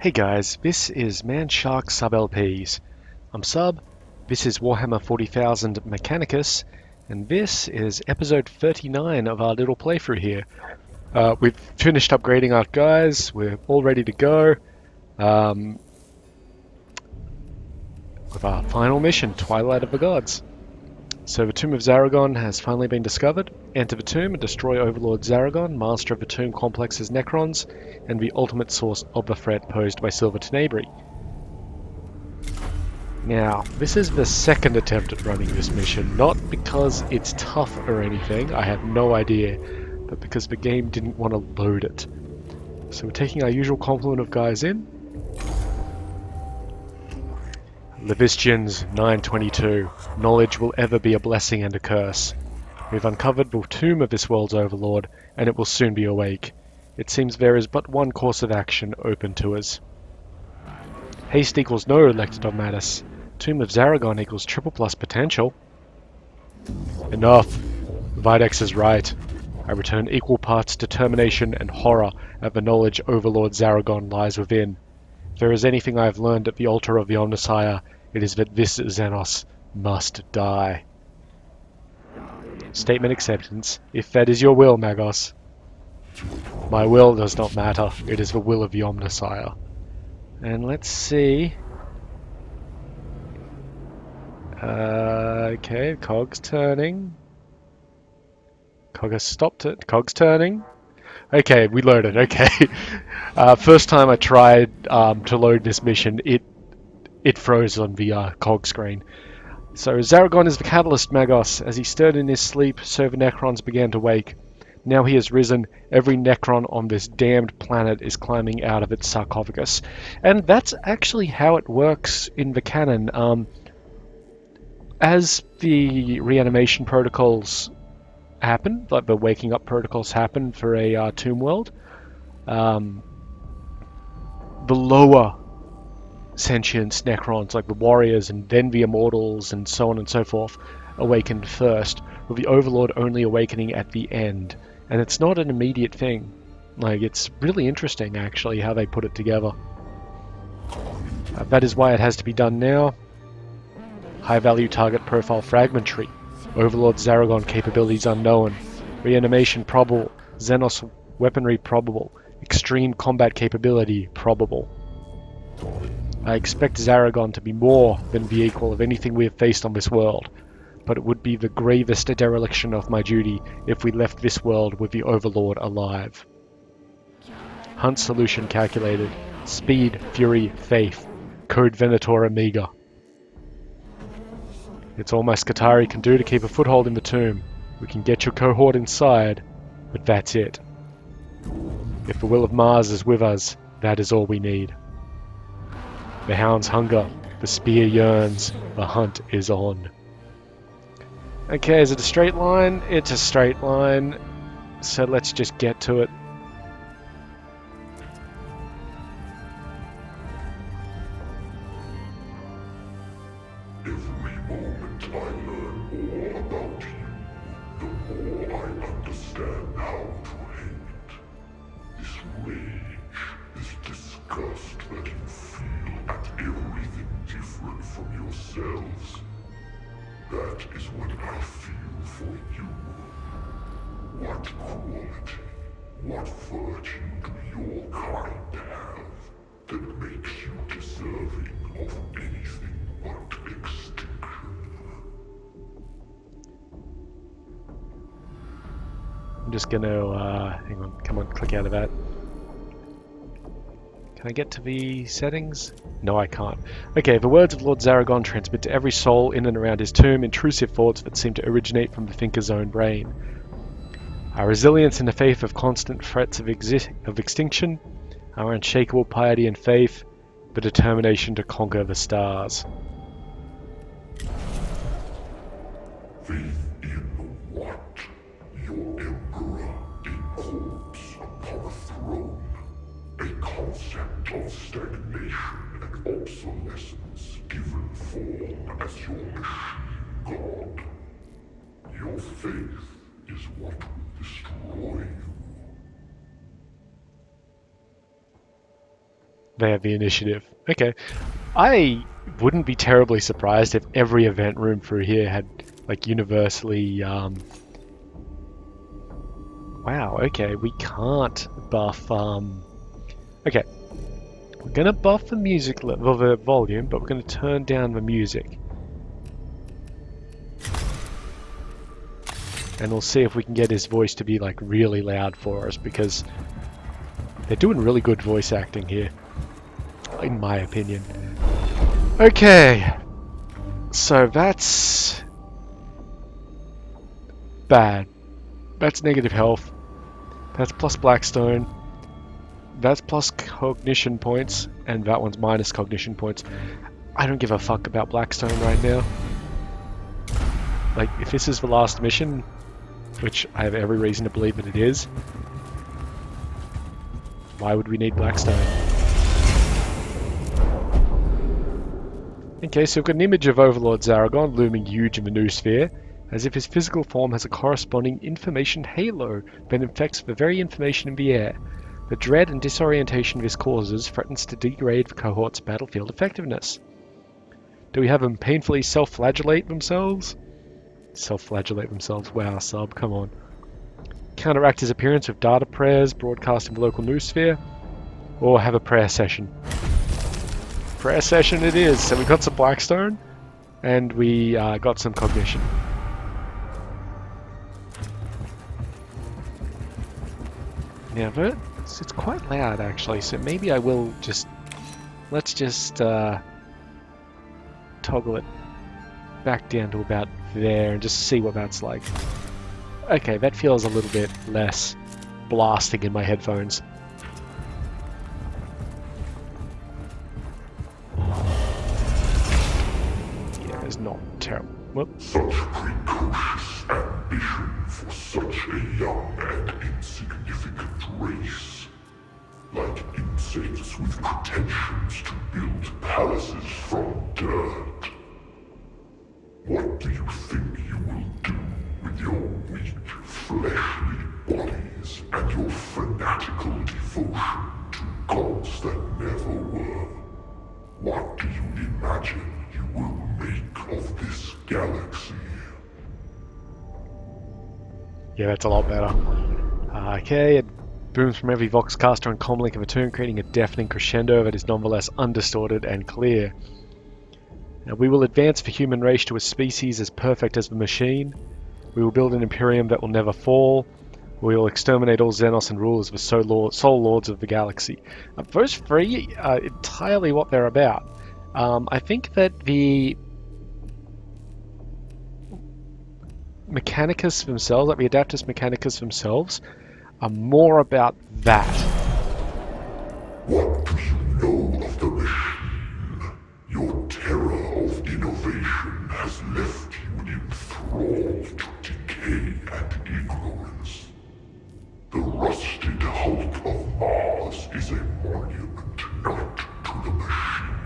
Hey guys, this is Manshark Sub LPs. I'm Sub, this is Warhammer 40,000 Mechanicus, and this is episode 39 of our little playthrough here. We've finished upgrading our guys, we're all ready to go with our final mission, Twilight of the Gods. So the Tomb of Zaragon has finally been discovered. Enter the tomb and destroy Overlord Zaragon, master of the tomb complex's Necrons, and the ultimate source of the threat posed by Silver Tenebri. Now, this is the second attempt at running this mission, not because it's tough or anything, I have no idea, but because the game didn't want to load it. So we're taking our usual complement of guys in. Levistians 922. Knowledge will ever be a blessing and a curse. We've uncovered the tomb of this world's overlord, and it will soon be awake. It seems there is but one course of action open to us. Haste equals no, elected Dogmatus. Tomb of Zaragon equals triple plus potential. Enough. Videx is right. I return equal parts determination and horror at the knowledge Overlord Zaragon lies within. If there is anything I have learned at the altar of the Omnissiah, it is that this Xenos must die. Statement acceptance, if that is your will, Magos. My will does not matter, it is the will of the Omnissiah. And let's see. Okay, cog's turning. Cog has stopped it. Cog's turning. Okay, we loaded. Okay. First time I tried to load this mission, it froze on the cog screen. So Zaragon is the catalyst, Magos. As he stirred in his sleep, so the Necrons began to wake. Now he has risen. Every Necron on this damned planet is climbing out of its sarcophagus. And that's actually how it works in the canon. As the reanimation protocols happen, like the waking up protocols happen for a tomb world, the lower sentience Necrons, like the warriors and then the immortals and so on and so forth, awakened first, with the Overlord only awakening at the end. And it's not an immediate thing. Like, it's really interesting actually how they put it together. That is why it has to be done now. High value target profile fragmentary. Overlord Zaragon capabilities unknown. Reanimation probable. Xenos weaponry probable. Extreme combat capability probable. I expect Zaragon to be more than the equal of anything we have faced on this world, but it would be the gravest dereliction of my duty if we left this world with the Overlord alive. Hunt solution calculated. Speed, fury, faith. Code Venator Amiga. It's all my Skatari can do to keep a foothold in the tomb. We can get your cohort inside, but that's it. If the will of Mars is with us, that is all we need. The hounds hunger, the spear yearns, the hunt is on. Okay, is it a straight line? It's a straight line, so let's just get to it. Every moment I learn more about you, the more I understand how to hate. This rage, this disgust that you feel at everything different from yourselves, that is what I feel for you. What quality, what virtue do your kind have that makes you deserving of anything but extinction? I'm just gonna, hang on, come on, click out of that. Can I get to the settings? No, I can't. Okay, the words of Lord Zaragon transmit to every soul in and around his tomb intrusive thoughts that seem to originate from the thinker's own brain. Our resilience in the faith of constant threats of extinction, our unshakable piety and faith, the determination to conquer the stars. Faith in what? Your emperor, a corpse upon a throne, a concept of stagnation and obsolescence given form as your machine god. Your faith is what will destroy you. They have the initiative. Okay. I wouldn't be terribly surprised if every event room through here had, like, universally, Wow, okay, we can't buff, Okay. We're gonna buff the music level, the volume, but we're gonna turn down the music. And we'll see if we can get his voice to be, like, really loud for us, because they're doing really good voice acting here, in my opinion. Okay, so that's bad. That's negative health. That's plus Blackstone. That's plus cognition points, and that one's minus cognition points. I don't give a fuck about Blackstone right now. Like, if this is the last mission, which I have every reason to believe that it is, why would we need Blackstone? Okay, so we've got an image of Overlord Zaragon looming huge in the noosphere, as if his physical form has a corresponding information halo that infects the very information in the air. The dread and disorientation this causes threatens to degrade the cohort's battlefield effectiveness. Do we have them painfully self-flagellate themselves? Self-flagellate themselves? Wow, sub, come on. Counteract his appearance with data prayers broadcast in the local noosphere, or have a prayer session. Prayer session it is. So we got some Blackstone, and we got some cognition. Now it's quite loud actually, so maybe I will just... Let's just toggle it back down to about there and just see what that's like. Okay, that feels a little bit less blasting in my headphones. Yeah, it's not terrible. Whoop. Such precocious ambition for such a young and insignificant race. Like insects with pretensions to build palaces from dirt. What do you think you will do with your weak, fleshly bodies and your fanatical devotion to gods that never were? What do you imagine you will make of this galaxy? Yeah, that's a lot better. Okay, it booms from every voxcaster and comlink of a tune, creating a deafening crescendo that is nonetheless undistorted and clear. Now, we will advance the human race to a species as perfect as the machine. We will build an imperium that will never fall. We will exterminate all Xenos and rule as the sole lords of the galaxy. Those three are entirely what they're about. I think that the Mechanicus themselves, like the Adaptus Mechanicus themselves, are more about that. What do you know of the machine? Your terror of innovation has left you enthralled to decay and ignorance. The rusted hulk of Mars is a monument not to the machine,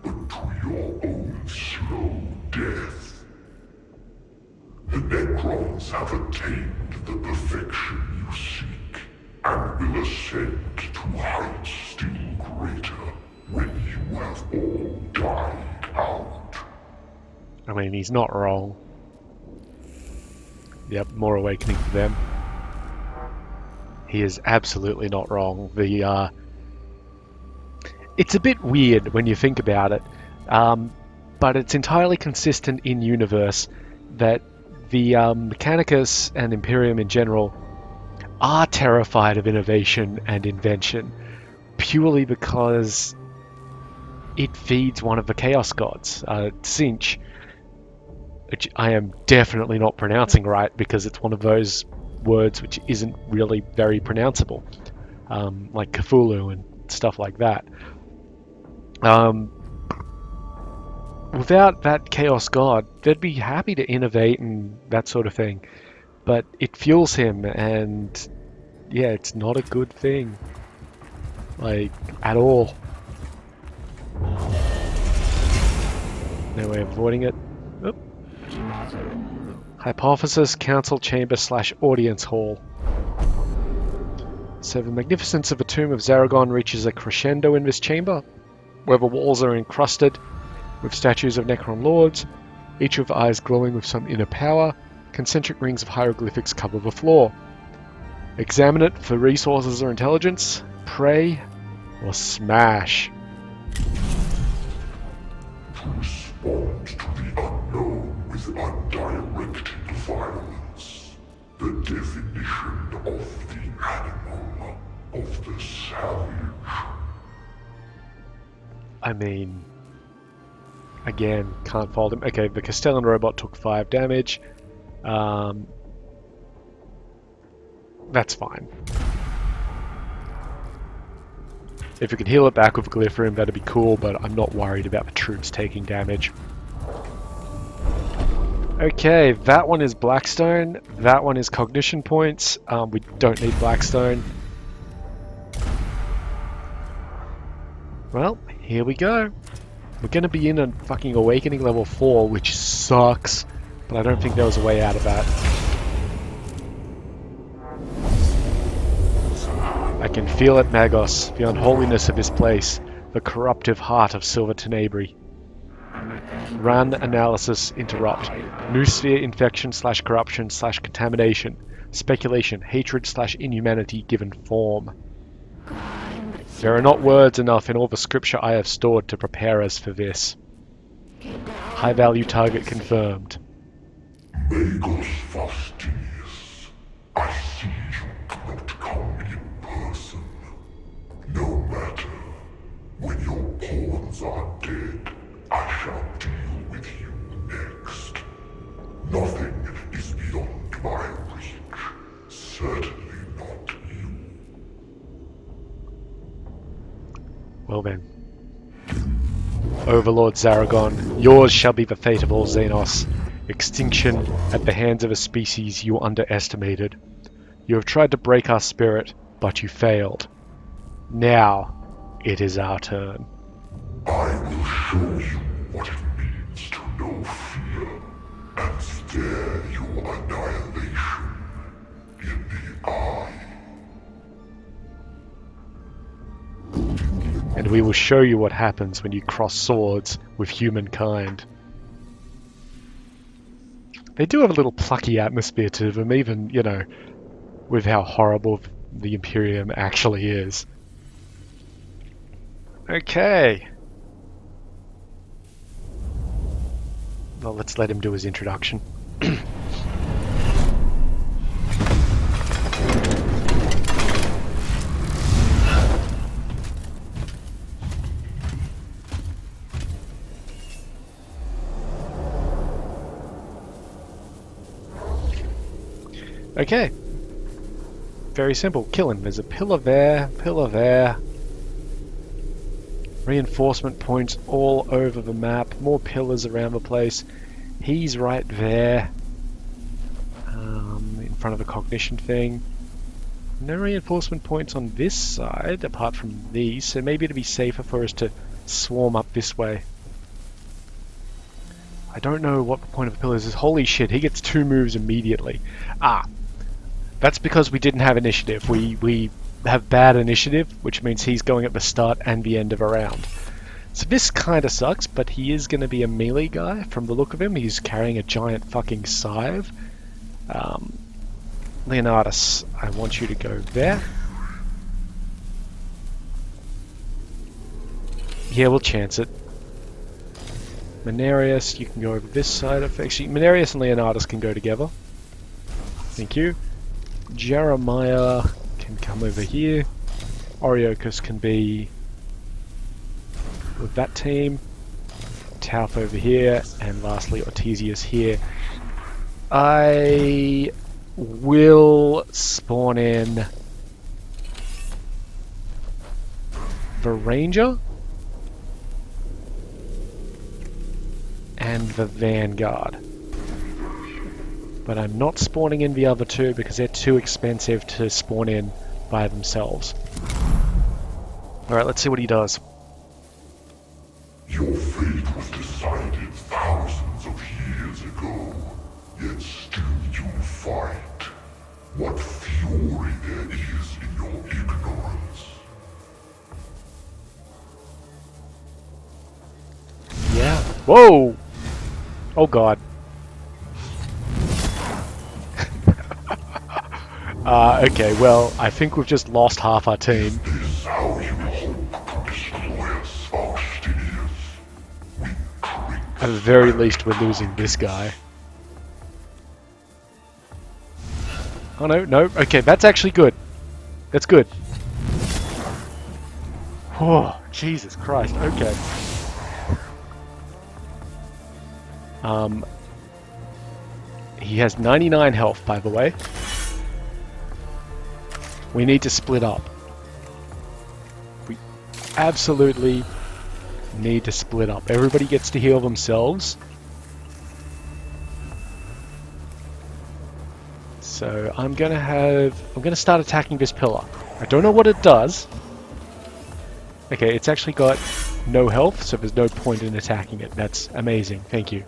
but to your own slow death. The Necrons have attained the perfection you seek, and will ascend to heights still greater when you have all died out. I mean, he's not wrong. Yep, more awakening for them. He is absolutely not wrong. It's a bit weird when you think about it, but it's entirely consistent in universe that the Mechanicus and Imperium in general are terrified of innovation and invention purely because it feeds one of the Chaos Gods, Tzeentch, which I am definitely not pronouncing right because it's one of those words which isn't really very pronounceable, like Cthulhu and stuff like that. Without that Chaos God, they'd be happy to innovate and that sort of thing, but it fuels him, and yeah, it's not a good thing, like, at all. No way of avoiding it. Oop. Hypothesis Council Chamber / Audience Hall. So the magnificence of the tomb of Zaragon reaches a crescendo in this chamber, where the walls are encrusted with statues of Necron lords, each with eyes glowing with some inner power. Concentric rings of hieroglyphics cover the floor. Examine it for resources or intelligence, pray, or smash. To respond to the unknown with undirected violence. The definition of the animal, of the savage. I mean, again, can't fault him. Okay, the Castellan robot took 5 damage. That's fine. If we could heal it back with Glyphrim, that'd be cool, but I'm not worried about the troops taking damage. Okay, that one is Blackstone. That one is Cognition points. We don't need Blackstone. Well, here we go. We're going to be in a fucking Awakening level 4, which sucks, but I don't think there was a way out of that. I can feel it, Magos, the unholiness of this place, the corruptive heart of Silver Tenebri. Run, analysis, interrupt. New sphere infection / corruption / contamination. Speculation, hatred / inhumanity given form. There are not words enough in all the scripture I have stored to prepare us for this. High value target confirmed. Magos Fastidius, I see you cannot come in person. No matter, when your pawns are dead, I shall deal with you next. Nothing is beyond my reach, certainly not you. Well then. Overlord Zaragon, yours shall be the fate of all Xenos. Extinction at the hands of a species you underestimated. You have tried to break our spirit, but you failed. Now, it is our turn. I will show you what it means to know fear, and stare your annihilation in the eye. And we will show you what happens when you cross swords with humankind. They do have a little plucky atmosphere to them, even, you know, with how horrible the Imperium actually is. Okay. Well, let's let him do his introduction. Okay. Very simple. Kill him. There's a pillar there, pillar there. Reinforcement points all over the map. More pillars around the place. He's right there. In front of the cognition thing. No reinforcement points on this side, apart from these, so maybe it'd be safer for us to swarm up this way. I don't know what the point of the pillars is. Holy shit, he gets 2 moves immediately. That's because we didn't have initiative. We have bad initiative, which means he's going at the start and the end of a round. So this kind of sucks, but he is going to be a melee guy from the look of him. He's carrying a giant fucking scythe. Leonardus, I want you to go there. Yeah, we'll chance it. Menarius, you can go over this side. Actually, Menarius and Leonardus can go together. Thank you. Jeremiah can come over here. Oriochus can be with that team. Tauf over here. And lastly, Ortesius here. I will spawn in the Ranger and the Vanguard. But I'm not spawning in the other 2 because they're too expensive to spawn in by themselves. Alright, let's see what he does. Your fate was decided thousands of years ago, yet still you fight. What fury there is in your Whoa! Oh god. Okay, well, I think we've just lost half our team. This how you hope to destroy us, Faustinius. At the very least, we're losing this guy. Oh no, no. Okay, that's actually good. That's good. Oh, Jesus Christ. Okay. He has 99 health, by the way. We need to split up. We absolutely need to split up. Everybody gets to heal themselves. So I'm gonna start attacking this pillar. I don't know what it does. Okay, it's actually got no health, so there's no point in attacking it. That's amazing. Thank you.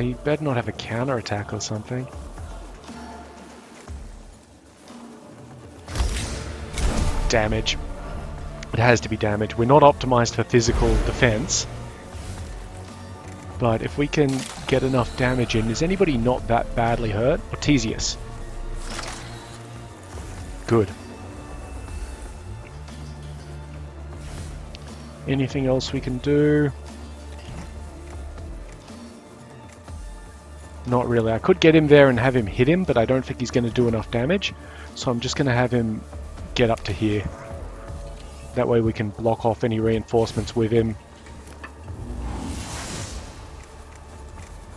He better not have a counter attack or something. Damage. It has to be damage. We're not optimized for physical defense. But if we can get enough damage in, is anybody not that badly hurt? Ortesius. Good. Anything else we can do? Not really. I could get him there and have him hit him, but I don't think he's going to do enough damage. So I'm just going to have him get up to here. That way we can block off any reinforcements with him.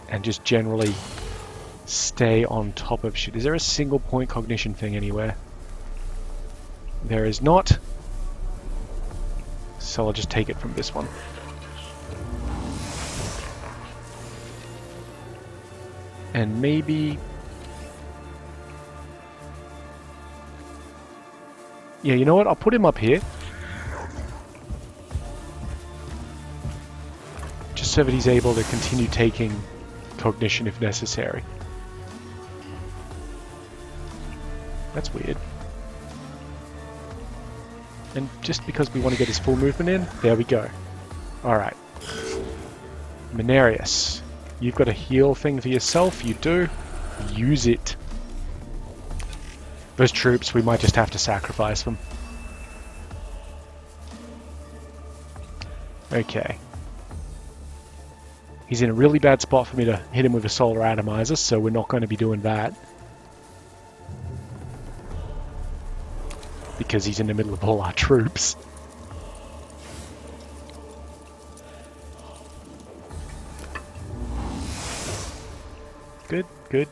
And just generally stay on top of shit. Is there a single point cognition thing anywhere? There is not. So I'll just take it from this one. And maybe... yeah, you know what? I'll put him up here. Just so that he's able to continue taking cognition if necessary. That's weird. And just because we want to get his full movement in, there we go. Alright. Mechanicus. You've got a heal thing for yourself, you do. Use it. Those troops, we might just have to sacrifice them. Okay. He's in a really bad spot for me to hit him with a solar atomizer, so we're not going to be doing that. Because he's in the middle of all our troops. Good, good.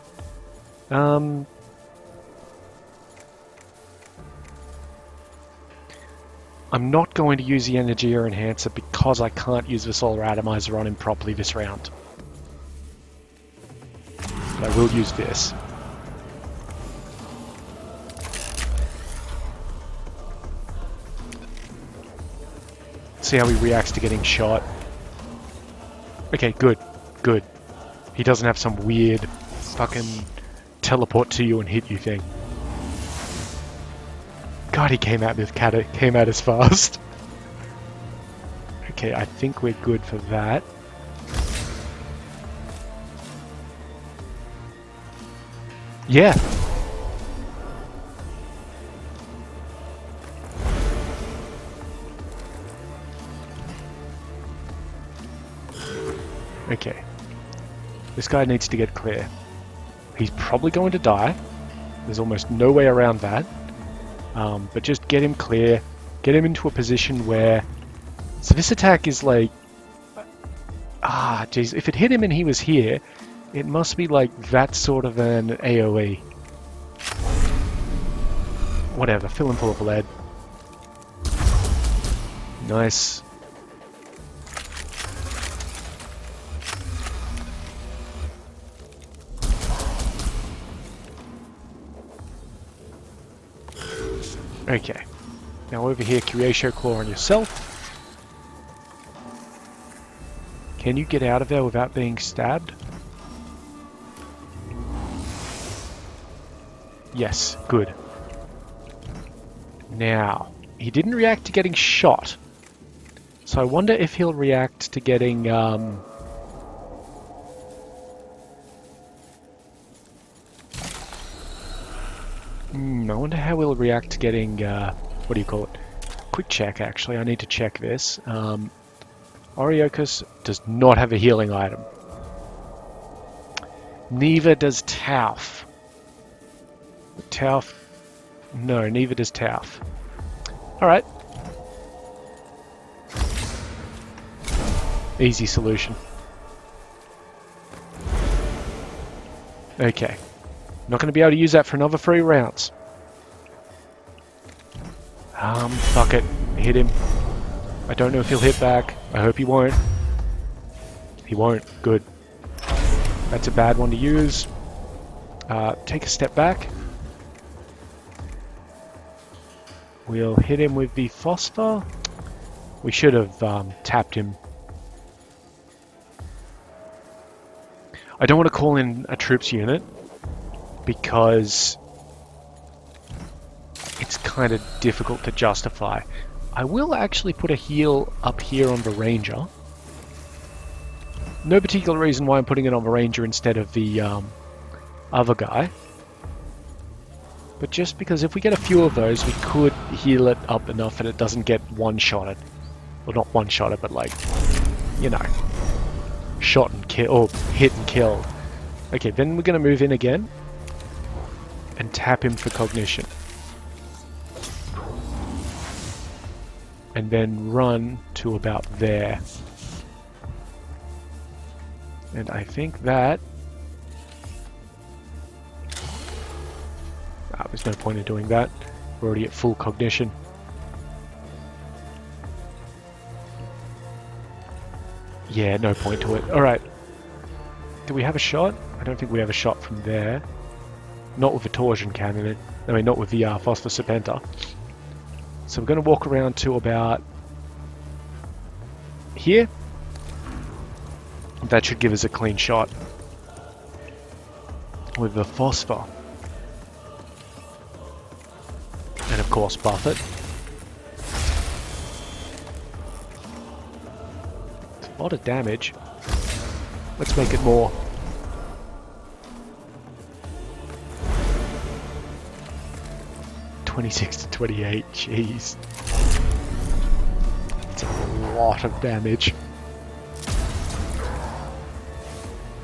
I'm not going to use the energy or enhancer because I can't use the solar atomizer on him properly this round. But I will use this. See how he reacts to getting shot. Okay, good, good. He doesn't have some weird fucking teleport to you and hit you thing. God, he came at us fast. Okay, I think we're good for that. Yeah. Okay. This guy needs to get clear. He's probably going to die. There's almost no way around that. But just get him clear. Get him into a position where... So this attack is like... Ah, jeez. If it hit him and he was here, it must be like that sort of an AoE. Whatever. Fill him full of lead. Nice. Okay. Now over here, Curatio Claw on yourself. Can you get out of there without being stabbed? Yes, good. Now, he didn't react to getting shot. So So I wonder if he'll react to getting... I wonder how he'll react to getting... what do you call it? Quick check, actually. I need to check this. Oriokus does not have a healing item. Neither does Tauf. Tauf... No, neither does Tauf. Alright. Easy solution. Okay. Not going to be able to use that for another 3 rounds. Fuck it. Hit him. I don't know if he'll hit back. I hope he won't. He won't. Good. That's a bad one to use. Take a step back. We'll hit him with the phosphor. We should have tapped him. I don't want to call in a troops unit because it's kind of difficult to justify. I will actually put a heal up here on the ranger. No particular reason why I'm putting it on the ranger instead of the other guy. But just because if we get a few of those, we could heal it up enough that it doesn't get one-shotted. Well, not one-shotted, but like, you know, shot and kill, or hit and killed. Okay, then we're going to move in again and tap him for cognition. And then run to about there. And I think that... there's no point in doing that. We're already at full cognition. Yeah, no point to it. Alright. Do we have a shot? I don't think we have a shot from there. Not with the torsion cannon. I mean, not with the Phosphor Serpenter. So we're going to walk around to about here. That should give us a clean shot with the phosphor. And of course buff it. It's a lot of damage. Let's make it more. (26 to 28), jeez. It's a lot of damage.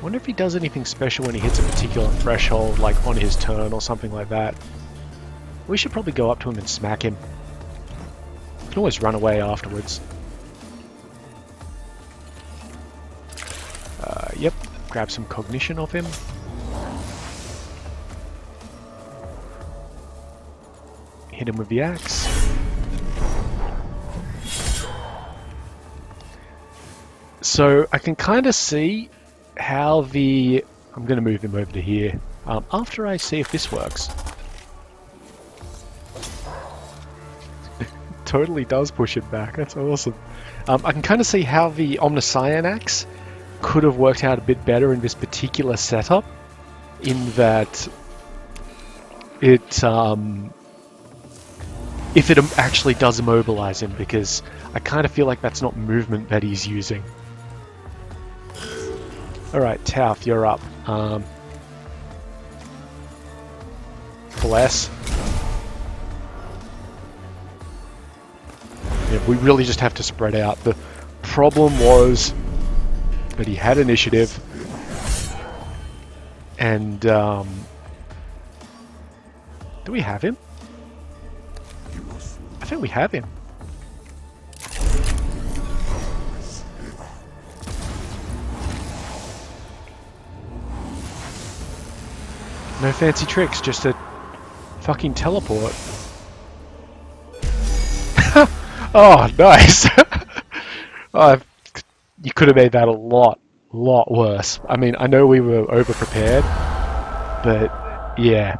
Wonder if he does anything special when he hits a particular threshold, like on his turn or something like that. We should probably go up to him and smack him. We can always run away afterwards. Yep, grab some cognition off him. Hit him with the axe. So I can kind of see how the... I'm going to move him over to here. After I see if this works. Totally does push it back. That's awesome. I can kind of see how the Omniscion axe could have worked out a bit better in this particular setup, in that it if it actually does immobilize him, because I kind of feel like that's not movement that he's using. Alright, Tauf, you're up. Bless. Yeah, we really just have to spread out. The problem was that he had initiative, and do we have him? I think we have him. No fancy tricks, just a fucking teleport. Oh, nice. Oh, you could have made that a lot worse. I mean, I know we were over-prepared, but yeah.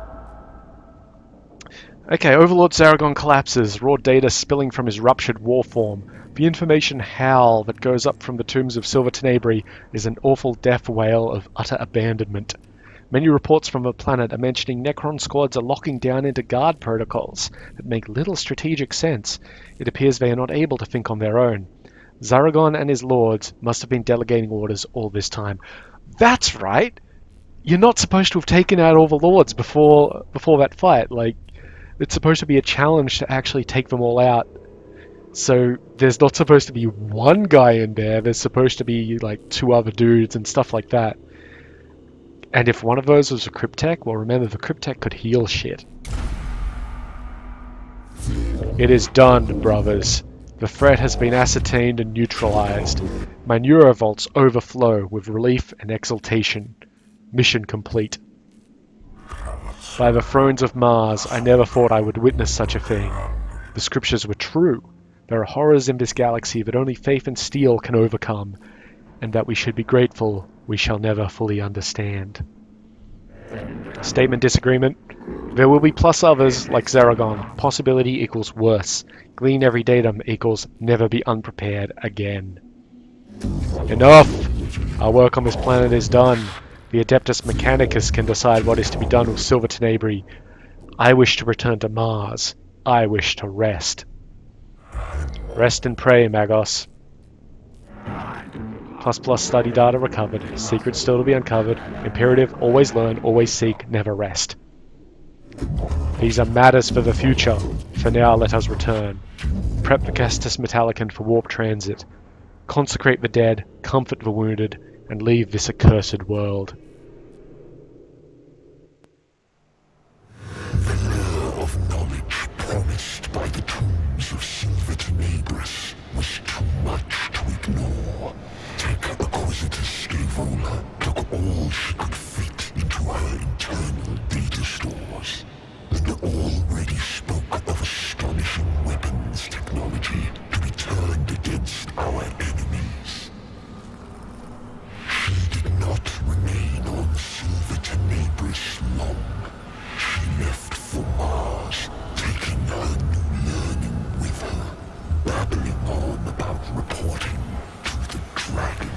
Okay, Overlord Zaragon collapses, raw data spilling from his ruptured war form. The information howl that goes up from the tombs of Silver Tenebri is an awful death wail of utter abandonment. Many reports from the planet are mentioning Necron squads are locking down into guard protocols that make little strategic sense. It appears they are not able to think on their own. Zaragon and his lords must have been delegating orders all this time. That's right! You're not supposed to have taken out all the lords before that fight. Like, it's supposed to be a challenge to actually take them all out. So there's not supposed to be one guy in there. There's supposed to be like 2 other dudes and stuff like that. And if one of those was a Cryptek, well, remember the Cryptek could heal shit. It is done, brothers. The threat has been ascertained and neutralized. My neurovaults overflow with relief and exultation. Mission complete. By the thrones of Mars, I never thought I would witness such a thing. The scriptures were true. There are horrors in this galaxy that only faith and steel can overcome, and that we should be grateful we shall never fully understand. Statement disagreement. There will be plus others, like Zaragon. Possibility equals worse. Glean every datum equals never be unprepared again. Enough! Our work on this planet is done. The Adeptus Mechanicus can decide what is to be done with Silver Tenebrae. I wish to return to Mars. I wish to rest. Rest and pray, Magos. ++ study data recovered. Secrets still to be uncovered. Imperative, always learn, always seek, never rest. These are matters for the future. For now, let us return. Prep the Castus Metallicon for warp transit. Consecrate the dead, comfort the wounded, and leave this accursed world. The lure of knowledge promised by the tombs of Silver Tenebris was too much to ignore. Acquisitor Scaevola took all she could fit into her internal data stores, and already spoke of astonishing weapons technology to be turned against our enemies. She did not remain on Silver Tenebris long. She left for Mars, taking her new learning with her, babbling on about reporting to the Dragon.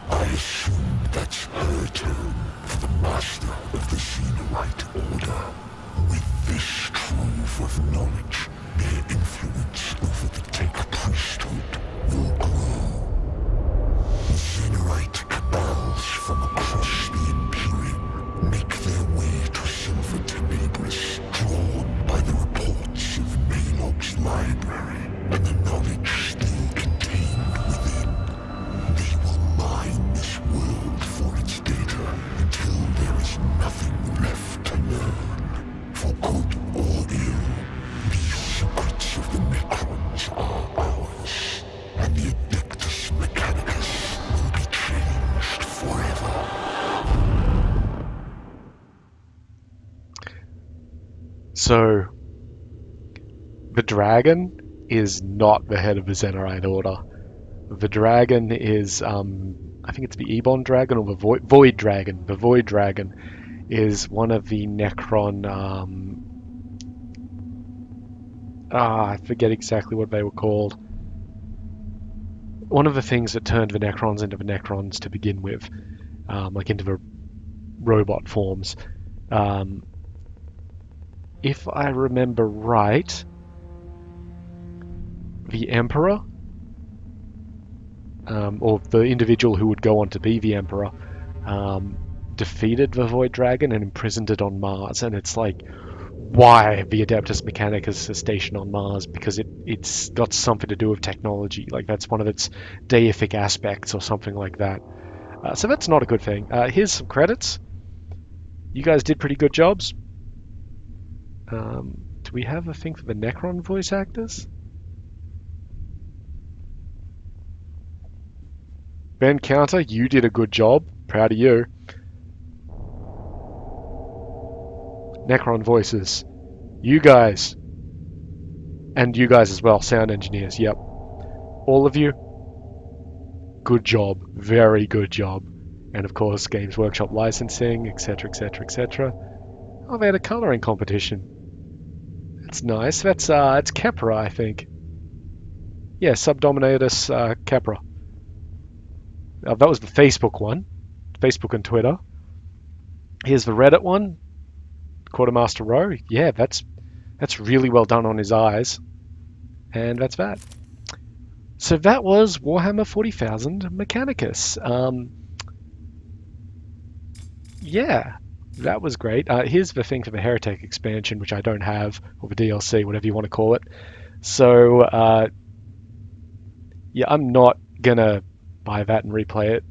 I assume that's her turn for the master of the Xenorite Order. With this trove of knowledge, their influence over the Tech priesthood will grow. The Xenorite cabals from across the Imperium make their way to Silver Tenebris, drawn by the reports of Malog's library and the knowledge still contained within. They will mine this world for its data until there is nothing left to learn. For good or ill, these secrets of the Necrons are ours, and the Adeptus Mechanicus will be changed forever. So, the Dragon is not the head of the Xenorite Order. The Dragon is, I think it's the Ebon Dragon or the Void Dragon. The Void Dragon is one of the Necron, I forget exactly what they were called. One of the things that turned the Necrons into the Necrons to begin with, like into the robot forms. If I remember right, the Emperor, or the individual who would go on to be the Emperor, defeated the Void Dragon and imprisoned it on Mars. And it's like, why the Adeptus Mechanicus is stationed on Mars? Because it's got something to do with technology. Like, that's one of its deific aspects or something like that. So that's not a good thing. Here's some credits. You guys did pretty good jobs. Do we have a thing for the Necron voice actors? Ben Counter, you did a good job. Proud of you. Necron voices. You guys. And you guys as well, sound engineers, yep. All of you, good job. Very good job. And of course, Games Workshop licensing, etc, etc, etc. Oh, they had a colouring competition. That's nice. That's it's Kepra, I think. Yeah, Subdominatus Kepra. That was the Facebook one. Facebook and Twitter. Here's the Reddit one. Quartermaster Row. Yeah, that's really well done on his eyes. And that's that. So that was Warhammer 40,000 Mechanicus. Yeah, that was great. Here's the thing for the Heretic expansion, which I don't have, or the DLC, whatever you want to call it. So, yeah, I'm not gonna buy that and replay it,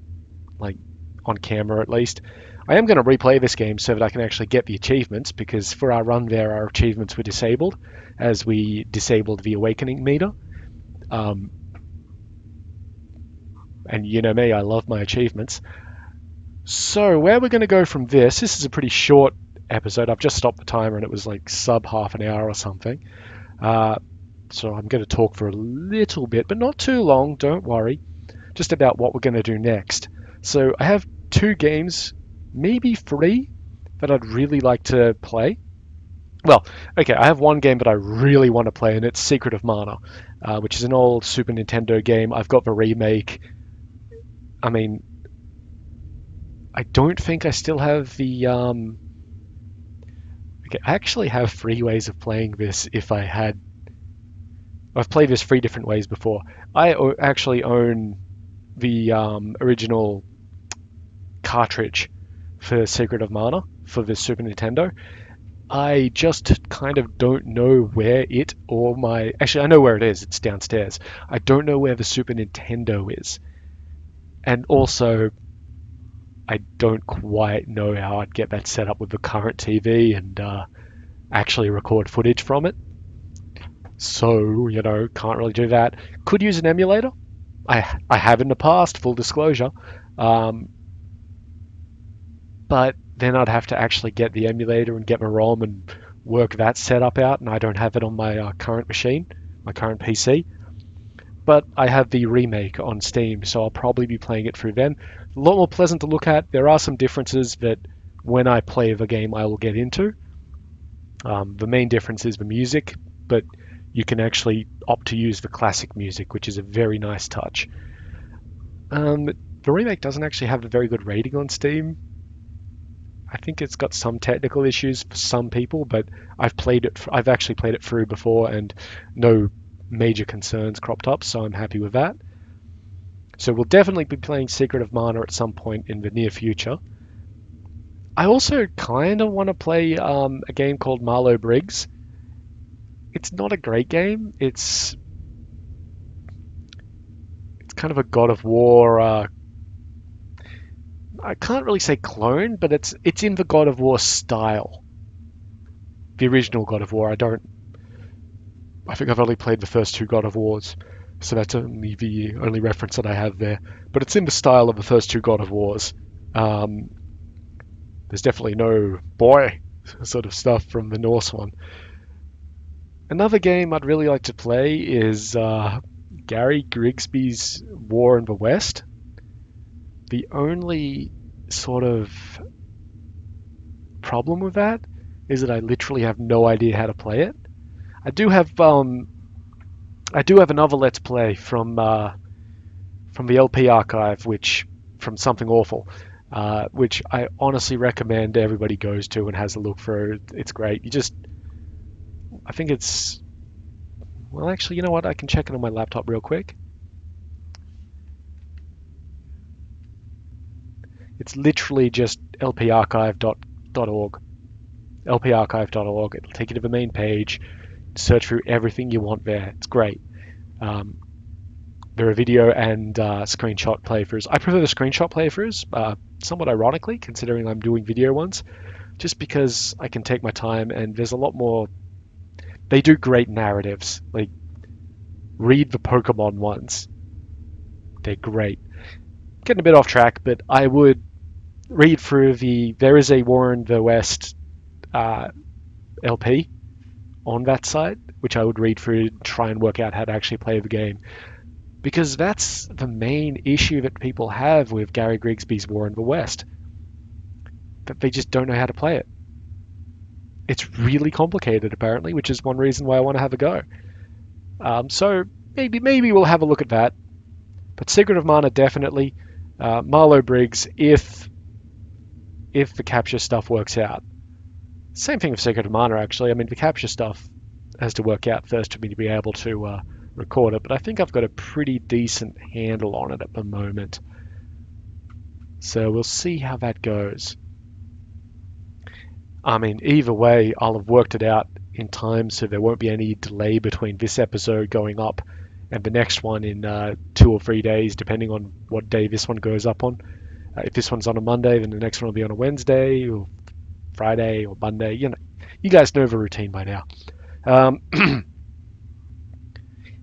like on camera at least. I am gonna replay this game so that I can actually get the achievements, because for our run there, our achievements were disabled as we disabled the Awakening meter. Um, and you know me, I love my achievements. So where we're going to go from this is a pretty short episode. I've just stopped the timer and it was like sub half an hour or something. Uh, so I'm going to talk for a little bit, but not too long, don't worry, just about what we're going to do next. So I have 2 games, maybe 3, that I'd really like to play. Well, okay, I have 1 game that I really want to play, and it's Secret of Mana, which is an old Super Nintendo game. I've got the remake. I mean, I don't think I still have the. Okay, I actually have 3 ways of playing this. If I had, I've played this 3 different ways before. Actually own the original cartridge for Secret of Mana for the Super Nintendo. I just kind of don't know where it or my. Actually, I know where it is. It's downstairs. I don't know where the Super Nintendo is, and also I don't quite know how I'd get that set up with the current TV and actually record footage from it. So, can't really do that. Could use an emulator. I have in the past, full disclosure. Um, but then I'd have to actually get the emulator and get my ROM and work that setup out, and I don't have it on my current machine, my current PC. But I have the remake on Steam, so I'll probably be playing it through then. A lot more pleasant to look at. There are some differences that when I play the game I will get into. The main difference is the music, but you can actually opt to use the classic music, which is a very nice touch. The remake doesn't actually have a very good rating on Steam. I think it's got some technical issues for some people, but I've actually played it through before, and no major concerns cropped up, so I'm happy with that. So we'll definitely be playing Secret of Mana at some point in the near future. I also kind of want to play a game called Marlow Briggs. It's not a great game. It's kind of a God of War. I can't really say clone, but it's in the God of War style. The original God of War. I think I've only played the first 2 God of Wars, so that's only the only reference that I have there. But it's in the style of the first 2 God of Wars. There's definitely no boy sort of stuff from the Norse one. Another game I'd really like to play is Gary Grigsby's War in the West. The only sort of problem with that is that I literally have no idea how to play it. I do have another Let's Play from the LP archive, from Something Awful, which I honestly recommend everybody goes to and has a look through. It's great. I think it's, well, actually, you know what? I can check it on my laptop real quick. It's literally just lparchive.org. lparchive.org. It'll take you to the main page. Search through everything you want there. It's great. There are video and screenshot playthroughs. I prefer the screenshot playthroughs, somewhat ironically, considering I'm doing video ones, just because I can take my time and there's a lot more. They do great narratives. Like, read the Pokemon ones. They're great. Getting a bit off track, but I would read through there is a War in the West LP on that site, which I would read through to try and work out how to actually play the game. Because that's the main issue that people have with Gary Grigsby's War in the West. That they just don't know how to play it. It's really complicated, apparently, which is one reason why I want to have a go. So maybe we'll have a look at that. But Secret of Mana, definitely. Marlow Briggs, if the capture stuff works out. Same thing with Secret of Mana, actually. I mean, the capture stuff has to work out first for me to be able to record it, but I think I've got a pretty decent handle on it at the moment. So we'll see how that goes. I mean, either way, I'll have worked it out in time so there won't be any delay between this episode going up and the next one in 2 or 3 days, depending on what day this one goes up on. If this one's on a Monday, then the next one will be on a Wednesday or Friday or Monday. You know, you guys know the routine by now.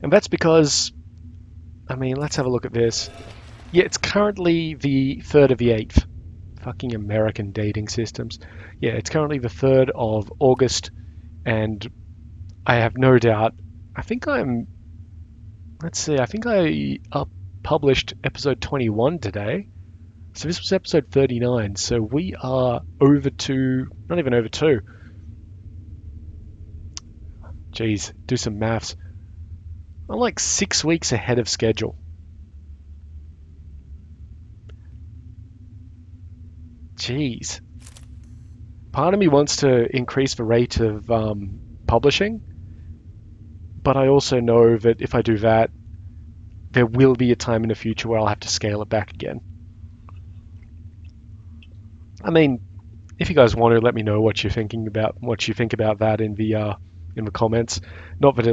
And that's because, I mean, let's have a look at this. Yeah, it's currently the 3rd of the 8th. Fucking American dating systems. Yeah, it's currently the 3rd of August, and I have no doubt, I think I'm, let's see, I think I published episode 21 today. So this was episode 39, so we are over to, not even over 2. Jeez, do some maths. I'm like 6 weeks ahead of schedule. Jeez. Part of me wants to increase the rate of publishing, but I also know that if I do that, there will be a time in the future where I'll have to scale it back again. I mean, if you guys want to, let me know what you think about that in the comments. Not that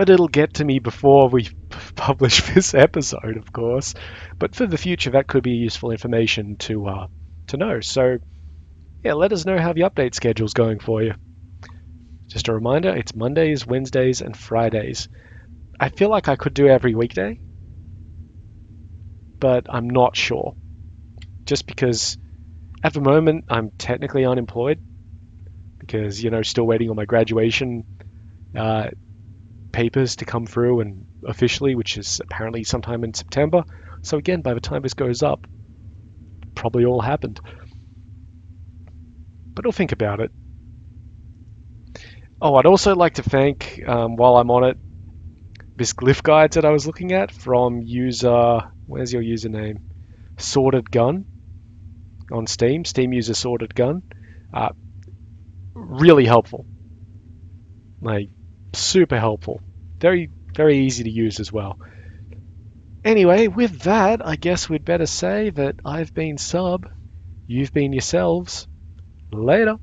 it'll get to me before we publish this episode, of course, but for the future, that could be useful information to know. So, yeah, let us know how the update schedule's going for you. Just a reminder, it's Mondays, Wednesdays, and Fridays. I feel like I could do every weekday, but I'm not sure. Just because at the moment I'm technically unemployed because, you know, still waiting on my graduation papers to come through and officially, which is apparently sometime in September. So again, by the time this goes up, probably all happened. But I'll think about it. Oh, I'd also like to thank, while I'm on it, this glyph guide that I was looking at from user, where's your username? Sorted Gun on Steam. Steam user Sorted Gun. Really helpful. Like, super helpful. Very, very easy to use as well. Anyway, with that, I guess we'd better say that I've been Sub, you've been yourselves. Later.